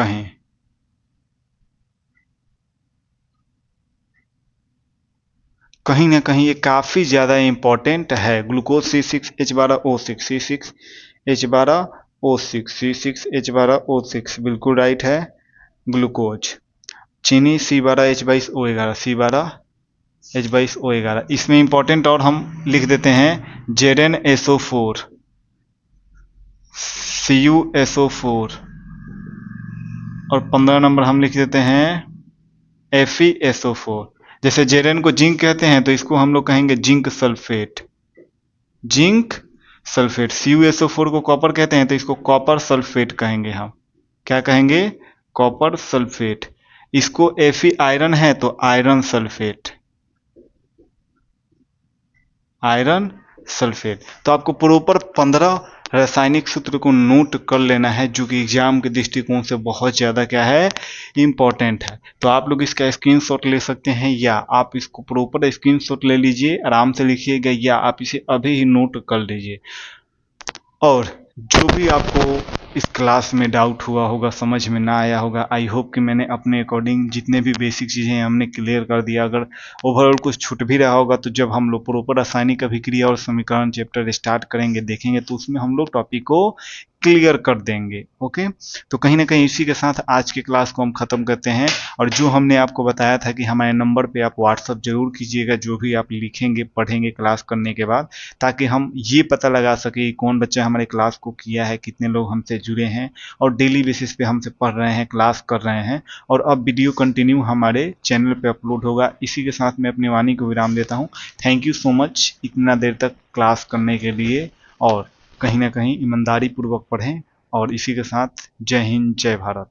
कहीं ये काफी ज्यादा इंपॉर्टेंट है। ग्लूकोज C6H12O6, C6H12O6, बिल्कुल राइट है ग्लूकोज। चीनी C12H22O11, C12H22O11। इसमें इंपॉर्टेंट और हम लिख देते हैं ZnSO4, CuSO4, और 15 नंबर हम लिख देते हैं FeSO4। जैसे जेरेन को जिंक कहते हैं तो इसको हम लोग कहेंगे zinc sulphate, zinc sulphate. CuSO4 को कॉपर कहते हैं तो इसको कॉपर सल्फेट कहेंगे हम। क्या कहेंगे? Copper sulphate. इसको Fe आयरन है तो आयरन सल्फेट, आयरन सल्फेट। तो आपको प्रॉपर 15 रासायनिक सूत्र को नोट कर लेना है, जो कि एग्जाम के दृष्टिकोण से बहुत ज़्यादा क्या है, इम्पोर्टेंट है। तो आप लोग इसका स्क्रीनशॉट ले सकते हैं, या आप इसको प्रॉपर स्क्रीनशॉट ले लीजिए, आराम से लिखिएगा, या आप इसे अभी ही नोट कर लीजिए। और जो भी आपको इस क्लास में डाउट हुआ होगा, समझ में ना आया होगा, आई होप कि मैंने अपने अकॉर्डिंग जितने भी बेसिक चीज़ें हैं हमने क्लियर कर दिया। अगर ओवरऑल कुछ छूट भी रहा होगा तो जब हम लोग प्रॉपर रासायनिक अभिक्रिया और समीकरण चैप्टर स्टार्ट करेंगे, देखेंगे, तो उसमें हम लोग टॉपिक को क्लियर कर देंगे। ओके, तो कहीं ना कहीं इसी के साथ आज की क्लास को हम खत्म करते हैं। और जो हमने आपको बताया था कि हमारे नंबर पे आप व्हाट्सअप जरूर कीजिएगा जो भी आप लिखेंगे पढ़ेंगे क्लास करने के बाद, ताकि हम ये पता लगा सके कि कौन बच्चा हमारे क्लास को किया है, कितने लोग हमसे जुड़े हैं और डेली बेसिस पे हमसे पढ़ रहे हैं, क्लास कर रहे हैं। और अब वीडियो कंटिन्यू हमारे चैनल पे अपलोड होगा। इसी के साथ मैं अपनी वाणी को विराम देता हूँ। थैंक यू सो मच इतना देर तक क्लास करने के लिए, और कहीं ना कहीं ईमानदारी पूर्वक पढ़ें। और इसी के साथ जय हिंद जय भारत।